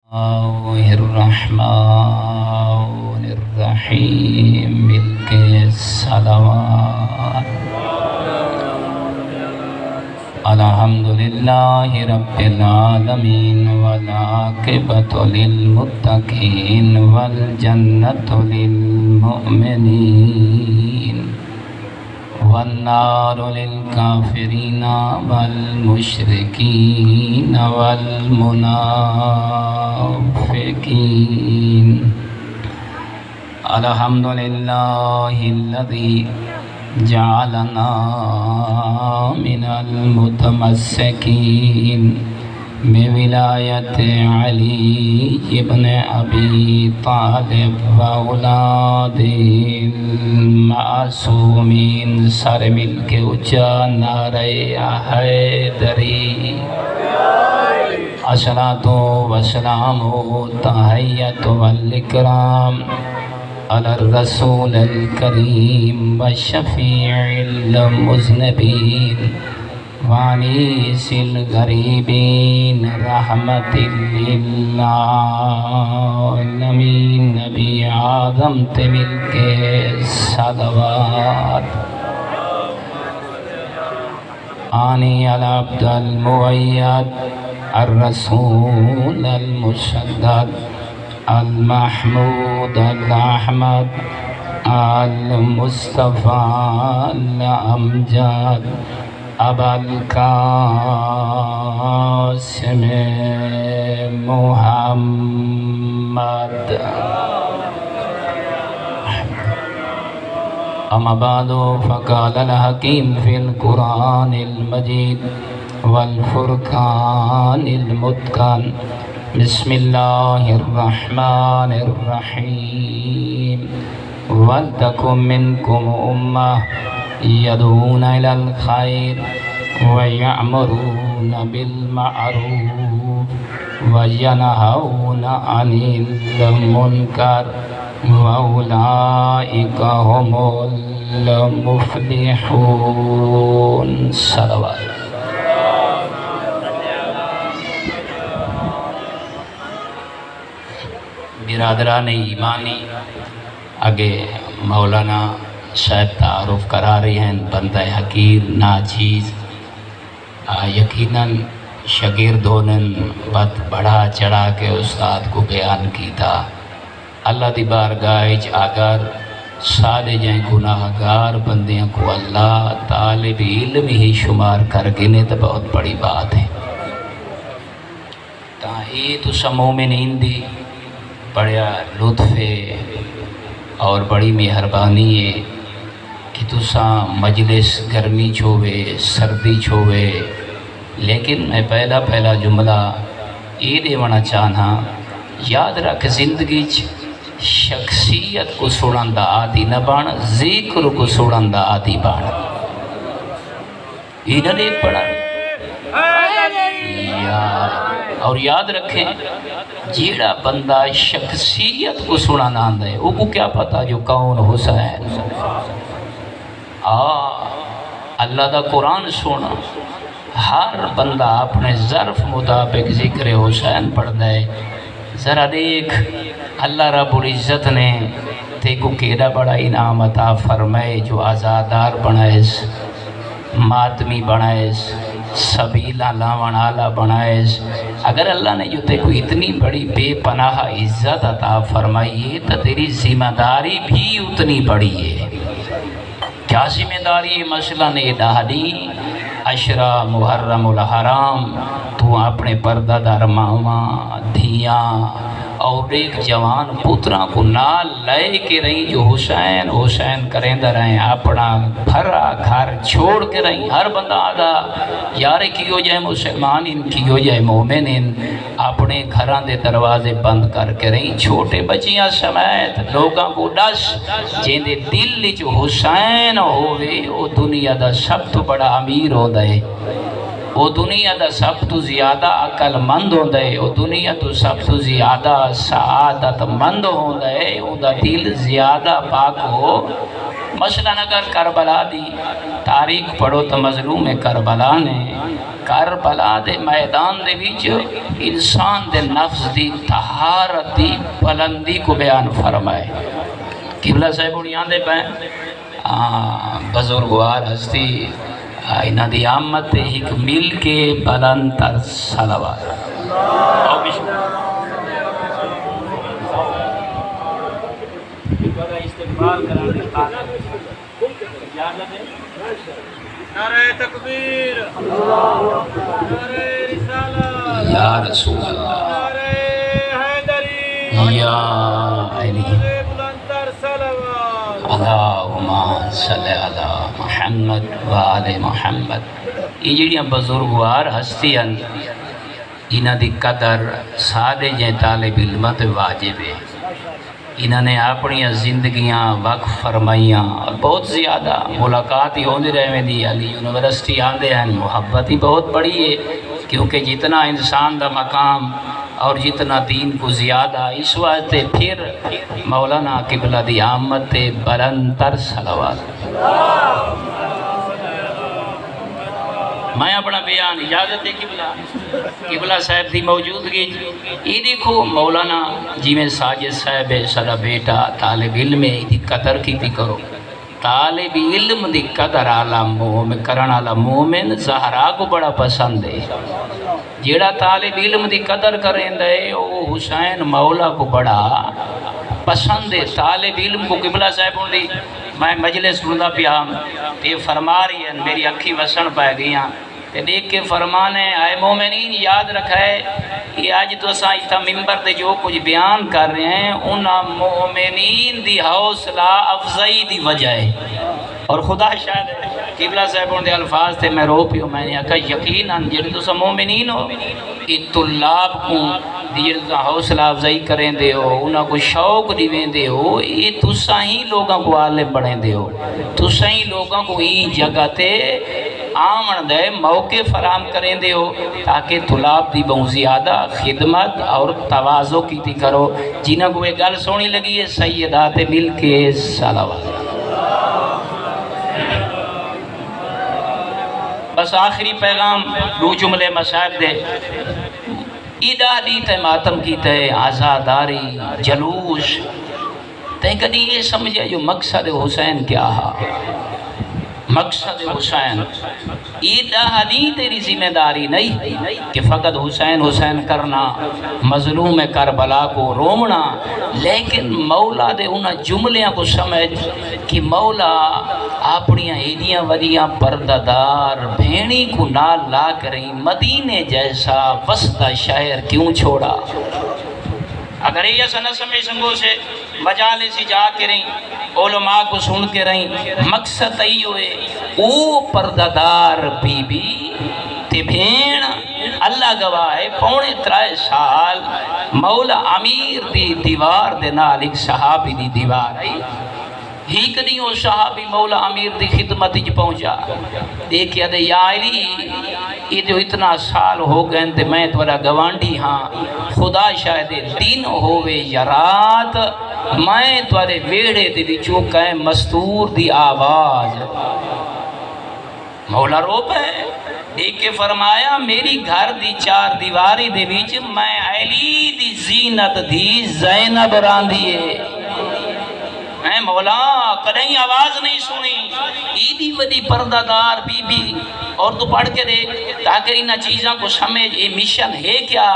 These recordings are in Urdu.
الله الرحمن الرحيم ملك الصلوات الحمد لله رب العالمين والعاقبة للمتقين والجنة للمؤمنين والنار للكافرين والمشركين والمنافقين الحمد لله الذي جعلنا من المتمسكين بولایت علی ابن ابی طالب و اولاد المعصومین. سارے مل کے اچھا نعرہ حیدری. الصلاۃ والسلام تحیۃ والاکرام علی الرسول الکریم والشفیع المذنبین وانیس الغریبین رحمت للعالمین. نبی اعظم تے مل کے صلوات. آنی علی عبد المؤید الرسول المشدد المحمود الاحمد المصطفى الامجد ابا القاسم محمد. اما بعد فقال الحکیم فی القرآن المجید والفرقان المتقن. بسم اللہ الرحمن الرحیم. وَلْتَكُن مِّنكُمْ أُمَّةٌ يَدْعُونَ إِلَى الْخَيْرِ وَيَأْمُرُونَ بِالْمَعْرُوفِ وَيَنْهَوْنَ عَنِ الْمُنكَرِ وَأُولَئِكَ هُمُ الْمُفْلِحُونَ. صلوات. برادران ایمانی، آگے مولانا صاحب تعارف کرا رہے ہیں. بندہ حقیر ناچیز یقیناً شاگردوں نے بات بڑھا چڑھا کے استاد کو بیان کی تھا. اللہ دی بارگاہ اگر سارے جائیں گناہ گار بندیاں کو اللہ طالب علم ہی شمار کر گنے تو بہت بڑی بات ہے. تاہی تو مومنین دی بڑا لطف ہے اور بڑی مہربانی ہے کہ تساں مجلس گرمی چھوے سردی چھوے. لیکن میں پہلا جملہ یہ دیونا چاہنا، یاد رکھ زندگی شخصیت کو سوڑن دا عادی نہ بان، ذکر کو سوڑن دا عادی بان. یہ نہ دیکھ پڑا اور یاد رکھیں جیڑا بندہ شخصیت کو سنانا آندہ ہے وہ کو کیا پتا جو کون حسین. اللہ دا قرآن سونا ہر بندہ اپنے ظرف مطابق ذکر حسین پڑھ دے. ذرا دیکھ اللہ رب العزت نے تے کو کیڑا بڑا انعام عطا فرمائے جو آزادار بنائیس، ماتمی بنائیس، سبیلہ لاون آلہ بنائیس. اگر اللہ نے جو تے کو اتنی بڑی بے پناہ عزت عطا فرمائی ہے تو تیری ذمہ داری بھی اتنی بڑی ہے. کیا ذمہ داری ہے؟ مسئلہ نے ڈالی عشرہ محرم الحرام تو اپنے پردہ دار ماما دھیاں اور ایک جوان پترہ کو نال لے کے رہی جو حسین حسین کریں در رہے ہیں. اپنا بھرا گھر چھوڑ کے رہی. ہر بندہ آدھا یار کی ہو جائے مسلمان ان کی ہو جائے مومن ان اپنے گھران دے دروازے بند کر کے رہی. چھوٹے بچیاں سمیت لوگاں کو ڈس جن دے دل جو حسین ہوئے وہ دنیا دا سب تو بڑا امیر ہو دے. وہ دنیا دا سب تو زیادہ عقل مند ہوتا ہے، وہ دنیا تو سب تو زیادہ سعادت مند ہوتا ہے، وہ دا دل زیادہ پاک ہو۔ مثلا اگر کربلا دی تاریخ پڑھو تو مظلوم کربلا نے کربلا دے میدان دے وچ انسان دے نفس دی طہارت دی بلندی کو بیان فرمائے۔ قبلہ صاحب انہاں دے پہ بزرگوار ہستی انہاں دی آمد تے ایک مل کے بلند تر صلوات۔ نعرہ تکبیر، نعرہ رسالت، یا رسول اللہ، نعرہ حیدری، یا علی، بلندتر صلوات۔ اللہم صلی علی محمد و آل محمد۔ یہ جڑیاں بزرگوار ہستیاں انہاں دی قدر سادے جے طالب علم تے واجب ہے۔ انہوں نے اپنی زندگیاں وقف فرمائیاں اور بہت زیادہ ملاقات ہی ہوندی رہے دی۔ علی یونیورسٹی آندے ہیں، محبت ہی بہت بڑی ہے، کیونکہ جتنا انسان دا مقام اور جتنا دین کو زیادہ، اس واسطے پھر مولانا قبلہ دی آمد تے بلند تر صلوات۔ میں اپنا بیان اجازت ہے قبلہ صاحب دی موجودگی یہ دیکھو مولانا جی میں ساجد صاحب ہے سارا بیٹا طالب علم ہے، دی قدر کی بھی کرو۔ طالب علم دی قدر آلا مومن کرن آلا مومن زہرا کو بڑا پسند ہے۔ جیڑا طالب علم دی قدر کریں دے وہ حسین مولا کو بڑا پسند ہے۔ طالب علم کو قبلہ صاحب دی میں مجلس رندہ پیا تے فرما رہی ہیں، میری اکھی وسن پائے گئیاں تے دیکھ کے فرمانے آئے مومنین یاد رکھا ہے یہ آج تو اساں اس ممبر تے جو کچھ بیان کر رہے ہیں انہاں مومنین دی حوصلہ افزائی دی وجہ ہے۔ اور خدا شاید قبلہ صاحب دے الفاظ تے میں رو پیو، میں نے کہا یقیناً جڑے تساں مومنین ہو یہ طلاب کو جڑے تساں حوصلہ افزائی کریں دے ہو، انہاں کو شوق دیویں دے ہو، یہ تساں ہی لوگاں کو عالم بڑھیں دے ہو، تساں ہی لوگاں کو ہی جگہ تے آمن دے موقع فراہم کریں دے ہو تاکہ طلاب دی بہت زیادہ خدمت اور تواضع کیتی کرو۔ جنہاں کو یہ گل سونی لگی ہے سیدات مل کے صلوات۔ بس آخری پیغام دو جملے مصائب دے ایدہ دی تے ماتم کی تے آزاداری جلوس تے کدی یہ سمجھے جو مقصد حسین کیا ہے۔ مقصد حسین ایدہ دی تیری ذمہ داری نہیں کہ فقط حسین حسین کرنا، مظلوم کربلا کو رومنا، لیکن مولا دے انہاں جملیاں کو سمجھ کہ مولا اپنیاں ایدیاں ودیاں پردادار بھینی کو نال لا کریں مدینے جیسا وسطہ شہر کیوں چھوڑا۔ اگر یہ سنہ سمجھ سنگو سے مجالے سے جا کے رہیں علماء کو سن کے رہیں مقصد ای ہوئے او پردادار بی بی تے بھین اللہ گواہ ہے 3.5 سال مولا امیر دی دیوار دے نال ایک صحابی دی دیوار ہے ہی کدی وہ صحابی مولا امیر دی خدمت ہی پہنچا دیکھیا دے یا علی یہ جو اتنا سال ہو گئے تے میں تھوڑا گوانڈی ہاں خدا شاید دن ہوئے یا رات میں تھوڑے ویڑے دے وچوں کہیں مستور دی آواز مولا رو پہ ایک کے فرمایا میری گھر دی 4 دیواری دے وچ میں علی دی زینت دی زینب راندیے میں مولا کدیں آواز نہیں سنی ایدی ودی پردادار بی بی اور تو پڑھ کے دے تاکہ انہا چیزاں کو سمجھ یہ مشن ہے کیا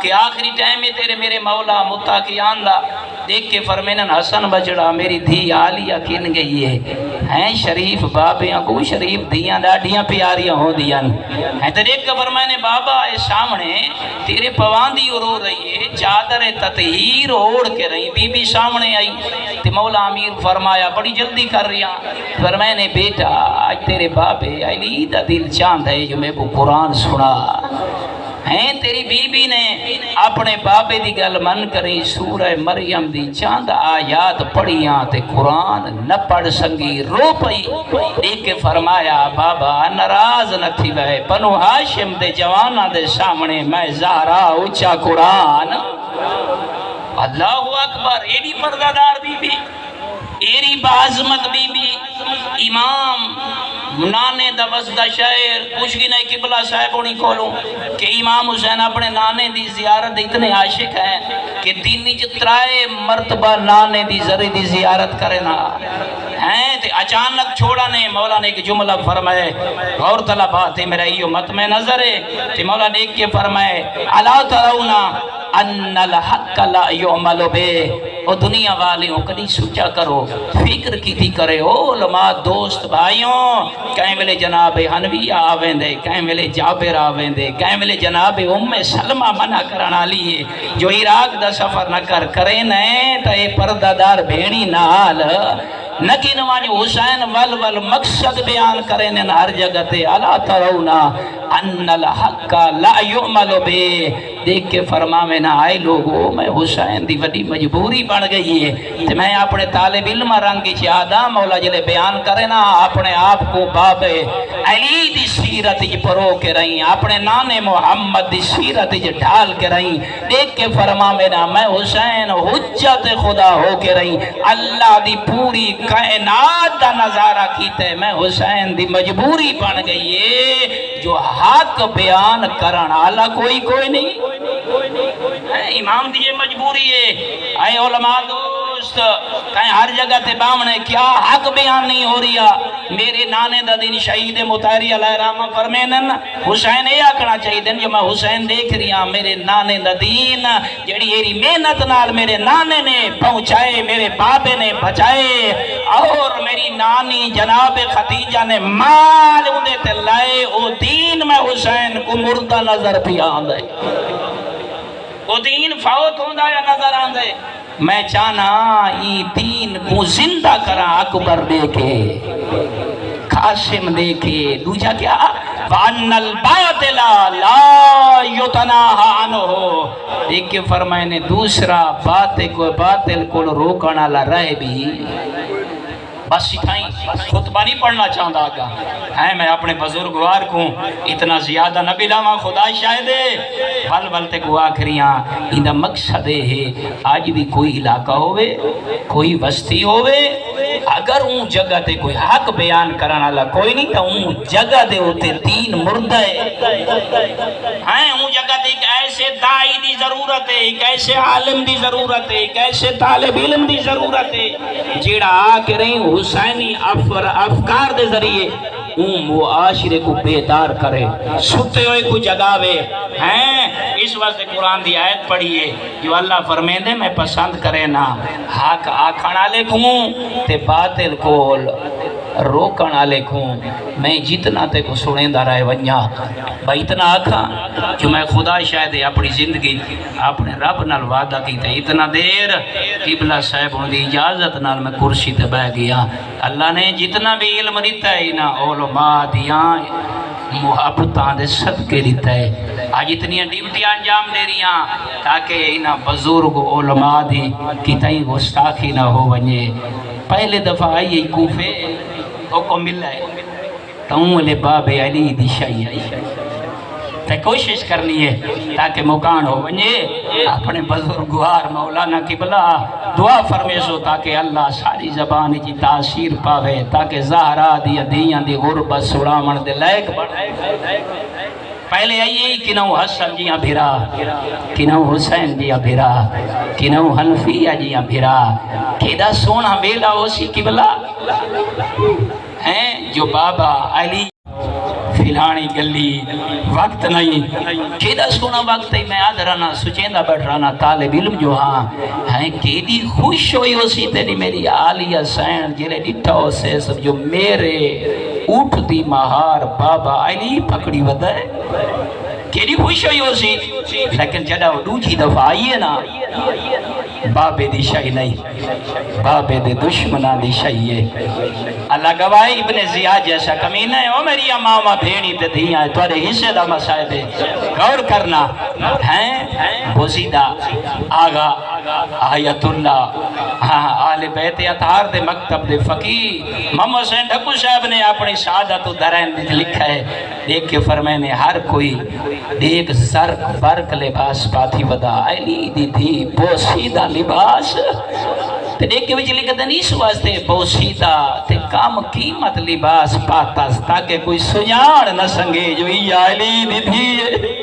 کہ آخری ٹائم میں تیرے میرے مولا متقیان دا دیکھ کے فرمینن حسن بجڑا میری دھی آلیہ کن گئی ہے شریف بابیاں کو شریف دھیاں ڈاڈیاں پیاریاں ہو دیاں ہیں تو دیکھ کے فرمائنے بابا اے سامنے تیرے پواندی رو رہی ہے چادر تطہیر اوڑ کے رہی بی بی سامنے آئی تے مولا امیر فرمایا بڑی جلدی کر رہی ہیں فرمائنے بیٹا آج تیرے بابے علی دا دل چاند ہے جو میں کو قرآن سنا ہیں تیری بی بی نے اپنے بابے دی گل من کری سورہ مریم دی چاند آیات پڑھیاں تے قرآن نہ پڑھ سنگی رو پئی دیکھ کے فرمایا بابا ناراض نہ تھی وے بنو ہاشم دے جوانہ دے سامنے میں زہرا اچھا قرآن اللہ اکبر ایڈی پردہ بی بی ایری بعظمت بی بی امام نانے دا وسدہ شاعر پوچھ گی نہیں قبلہ صاحب ہونی کھولوں کہ امام حسین اپنے نانے دی زیارت اتنے عاشق ہیں کہ دینی جترائے مرتبہ نانے دی ذری دی زیارت کرنا ہیں تے اچانک چھوڑا نے مولا نے ایک جملہ فرمائے غور طلب بات ہے میرا ایو مت میں نظر ہے تے مولا نے ایک کے فرمائے الا ترونا ان الحق لا یعمل بے او دنیا والیوں کدی سوچا کرو فکر کی تھی کرے او علماء دوست بھائیوں کہیں ملے جناب حنویہ آویں دے کہیں ملے جابر آویں دے کہیں ملے جناب ام سلمہ منع کرنا لیے جو عراق دا سفر نہ کریں نئے تا اے پردہ دار بھینی نال نکین وانی حسین ول مقصد بیان کریں ان ہر جگہ تے الا ترونا ان الحق لا یعمل بے دیکھ کے فرما میں نہ آئے لوگوں میں حسین دی وڈی مجبوری بن گئی ہے تے میں اپنے طالب علم رنگی چاہدا مولا جلے بیان کرے نا اپنے آپ کو باب علی دی سیرت جی پرو کے رہی اپنے نانے محمد دی سیرت جی ڈھال کے رہی دیکھ کے فرما میں نہ میں حسین حجت خدا ہو کے رہی اللہ دی پوری کائنات دا نظارہ کیتے میں حسین دی مجبوری بن گئی ہے جو حق بیان کرن والا کوئی نہیں امام دی یہ مجبوری ہے اے علماء دوست کہیں ہر جگہ تے بامنے کیا حق بیان نہیں ہو رہا میرے نانے دا دین شہید مطہری علیہ رحمہ فرمینن حسین اے آکھنا چاہیے دن جو میں حسین دیکھ رہی ہاں میرے نانے دا دین جڑی ایری محنت نال میرے نانے نے پہنچائے میرے بابے نے بچائے اور میری نانی جناب خدیجہ نے مال اندے تے لائے او دین میں حسین کو مردہ نظر پہ آندے وہ دین فوت ہوندہ یا نظر آندے میں چاہنا یہ دین کو زندہ کرا اکبر دیکھے قاسم دیکھے دوجہ کیا وَأَنَّ الْبَاطِلَ لَا يُتَنَاهَا عَنْهُ ایک کے فرمائے نے دوسرا باطل کو روکنا لا رہے بھی بس سکھائیں خطبہ نہیں پڑھنا چاہتا گا ہے میں اپنے بزرگوار کو اتنا زیادہ نہ بلاما خدا شاہدے بل تے کو آخریاں اندہ مقصد ہے آج بھی کوئی علاقہ ہوئے کوئی بستی ہوئے اگر اون جگہ تے کوئی حق بیان کرنا لا کوئی نہیں تا اون جگہ دے ہوتے دین مردہ ہے اون جگہ تے ایک ایسے دائی دی ضرورت ہے ایک ایسے عالم دی ضرورت ہے ایک ایسے طالب علم دی ضرورت ہے جیڑا آکے رہی حسینی افکار دے ذریعے معاشرے کو بیدار کرے ستے ہوئے کو جگاوے ہیں اس وقت قرآن دی آیت پڑھیے جو اللہ فرمین دے میں پسند کرے نا حق آکھنا لکھوں تے باطل کو روکنا لکھوں میں جتنا تے کو سنیں دا رہے ونیا بھائی اتنا آکھا جو میں خدا شاید اپنی زندگی اپنے رب نال وعدہ کی تے اتنا دیر قبلہ صاحب دی اجازت نال میں کرسی تے بہ گیا اللہ نے جتنا بھی علم دیتا ہے نا علماء دیاں محبتاں دے صدقے دیتا ہے آج اتنی ڈیوٹیاں انجام دے رہی ہیں تاکہ انہاں بزرگ علماء دی کتائی گستاخی نہ ہو ونجے پہلے دفعہ آئیے کوفے حکم ملا ہے تاؤں لے باب علی دی شاہی آئی تے کوشش کرنی ہے تاکہ مکان ہو ونجے اپنے بزرگوار مولانا قبلہ دعا فرمیسو تاکہ اللہ ساری زبان کی تاثیر پاوے تاکہ زہرہ دی دیاں دی غربت سڑامن دے لائق بڑھائے پہلے آئیے کنو حسن جیاں بھیرا کنو حسین جیاں بھیرا کنو حنفیہ جیاں بھیرا کیدہ سونا ویلا اسی قبلہ ہیں جو بابا علی فلانی گلی وقت نہیں کیدہ سونا وقت ہے میں آدھ رہنا سچیندہ بیٹھ رہنا طالب علم جو ہاں ہیں کیدی خوش ہوئی اسی تیری میری آلیہ سین جلے ڈٹھا ہو سے سب جو میرے اٹھ دی مہار بابا علی پکڑی ودا ہے کیدی خوش ہوئی اسی لیکن جڑا دوجی دفعہ آئیے نا بابے دی شاہی نہیں بابے دے دشمنہ دی شاہی ہے اللہ اللہ گواہی ابن زیاد جیسا کمینہ ہے او میری ماما بھیڑی تے دھیاں ہے تورے حصے دا مسائب ہے غور کرنا ہیں بوزیدہ آغا آیت اللہ آل بیت اطہار دے مکتب دے فقی محمد حسین ڈھکو صاحب نے اپنی سعادت و درائن لکھا ہے دیکھ کے فرمائنے ہر کوئی دیکھ زرق برق لباس پاتی ودا علی دی تھی بوسیدہ لباس تے دیکھ کے وچ لکھتے ہیں اس واسطے بوسیدہ تے کام قیمت لباس پاتا تاکہ کوئی سجان نہ سنگے جو یہ علی دی تھی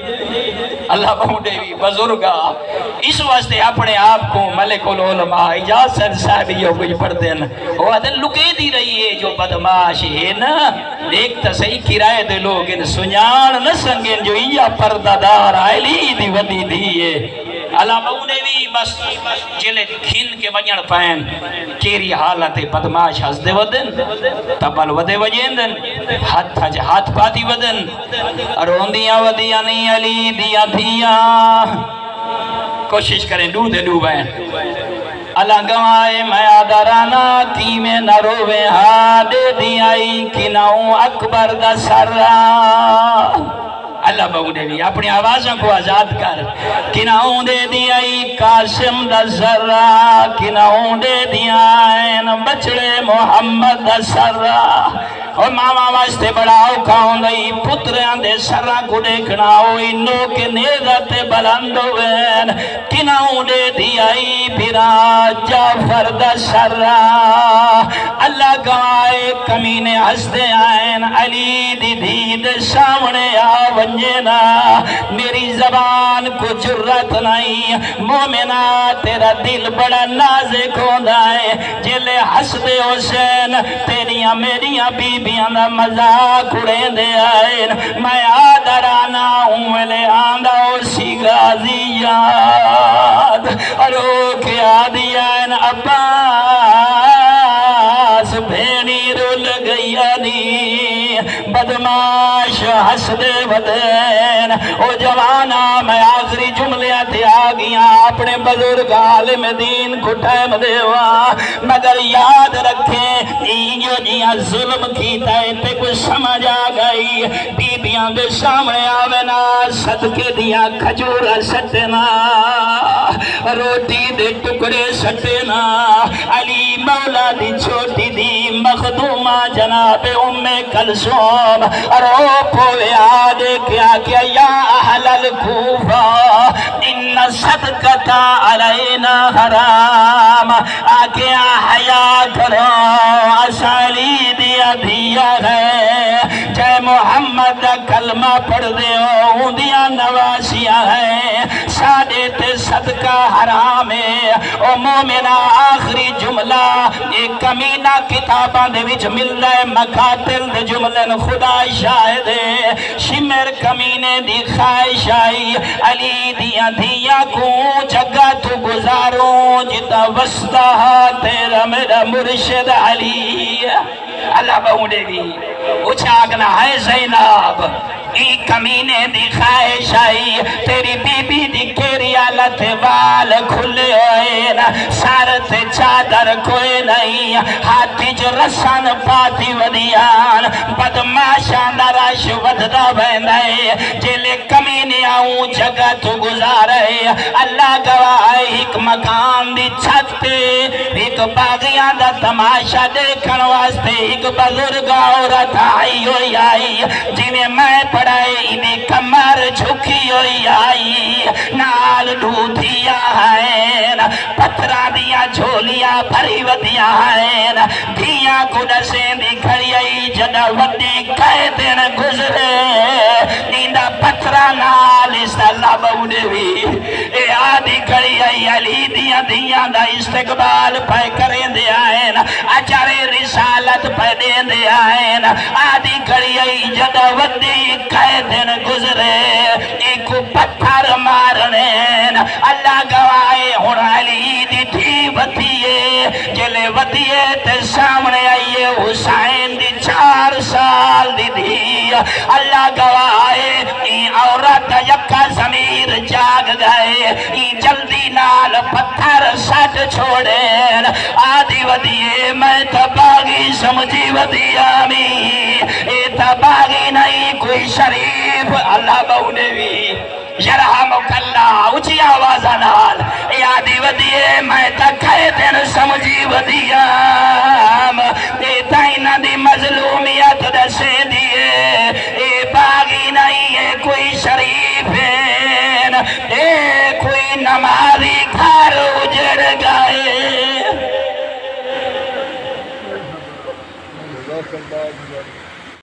اللہ بہوڈے بھی بزرگا اس واسطے اپنے آپ کو ملک العلماء اجازت صاحب یہ کچھ پڑھتے ہیں وہ عدل لکے دی رہی ہے جو بدماش ہے نا دیکھتا صحیح کرائے دے لوگ ان سنیان نہ سنگیں جو یہ پردادار علی دی ودی دی ہے اللہ بہوڈے بھی بس چلے کھین کے وجن پائن کیری حالت بدماش ہس دے ودن تبال ودے وجیندن ہاتھ پاتی ودن روندیاں ودیاں نہیں علی دیا دیا کوشش کریں ڈو دے ڈو بین اللہ گوائے میں آدھرانا کی میں نہ روے دے دیائی کناؤں اکبر دا سرہ اللہ بہوڈے بھی اپنی آوازوں کو آزاد کر کناؤں دے دیائی قاسم دا سرہ کناؤں دے دیائیں بچڑے محمد دا سرہ اور ماما واسطے بڑاؤ کھاؤں دئی پتریاں دے سرہ کو دیکھنا ہوئی نو کے نیدت بلند ہوئین کناؤں دے دیائی بھیرا جعفر دا سرہ اللہ گوائے کمینے ہستے آئین علی دی دید سامنے آونجینا میری زبان کو جرت نہیں مومنہ تیرا دل بڑا نازک ہوندہ ہے جلے ہستے حسین تیریاں میریاں بیبیاں دا مذاق اڑے دے آئین میں آدھرانا ہوں ملے آندہ اسی غازی یاد ارو کیا دیائن عباس بھینی رول گیا نی بدماش ہس دے ودین او جوانا میں آخری جملے تے آگیاں اپنے بزرگ عالم دین کو ٹائم دیوا مگر یاد رکھیں جو جیاں ظلم کیتا ہے تے کچھ سمجھ آ گئی بیبیاں دے سامنے آوینا صدقے دیا کھجورا سٹنا روٹی دے ٹکڑے سٹنا علی مولا دی چھوٹی دی مخدومہ جناب ام کلثوم رو پوے آدھے کیا یا اہل الکوفہ ان صدقتا علینا حرام آکیا حیا کرو اسالی دیا دیا ہے جے محمد کلمہ پڑھ دے ہو دیا نواسیاں ہے سادے تے صدقہ حرام ہے او مومنہ آخری جملہ ایک کمینہ کتاباں دے وچ مل رہے مقاتل دے جملن خدا شاہد ہے شمر کمینے دی خواہش آئی علی دیا دیا کو جگہ تو گزاروں جتا وسطہ تیرا میرا مرشد علی اللہ بہوڈے بھی اچھاگنا ہے زینب ای کمینے دی خواہش آئی تیری بی بی دی کیری آلت وال کھلے ہوئے سارت چادر کوئی نہیں ہاتھی جو رسان پاتی ودیان بدماشان دراش وددہ بہنائے جلے کمینے آؤں جگہ تو گزارے اللہ گواہ ایک مکان دی چھتے ایک باغیان دا تماشا دیکھن واسطے ایک بزرگ عورت آئی ہوئی آئی جنہیں میں پڑھائی انہیں کمر جھکی ہوئی آئی نال ڈھوٹیا ہے پتھرہ دیا جھولیاں بھری ودیا ہے دیا کو نسیں دی کھڑی آئی جدہ ودی کہے دن گزرے نیندہ پتھرہ نال اس اللہ بہوڈے بھی اے آدھی کھڑی آئی علی دیا دیا دا استقبال پائے کریں دے آئے اچارے رسالت پائے دے دے آئے آدھی کھڑی آئی جدہ ودی کہے دن گزرے ایک پتھر مارنے اللہ گوائے ہون علی دی تھی ودیے جلے ودیے تے سامنے آئیے حسین دی 4 سال دی دی اللہ گوائے ای عورت یکا ضمیر جاگ گئے ای جلدی نال پتھر سٹ چھوڑے آدھی ودیے میں تباغی سمجھی ودیا میں اے تباغی نہیں کوئی شریف اللہ بہنے بھی یرحمک اللہ اچھی آواز آنال یادی ودیے میں تکھے دن سمجھی ودیام اے تائنہ دی مظلومیت دسے دیے اے باغی نہیں اے کوئی شریفین اے کوئی نمازی گھر اجڑ گئے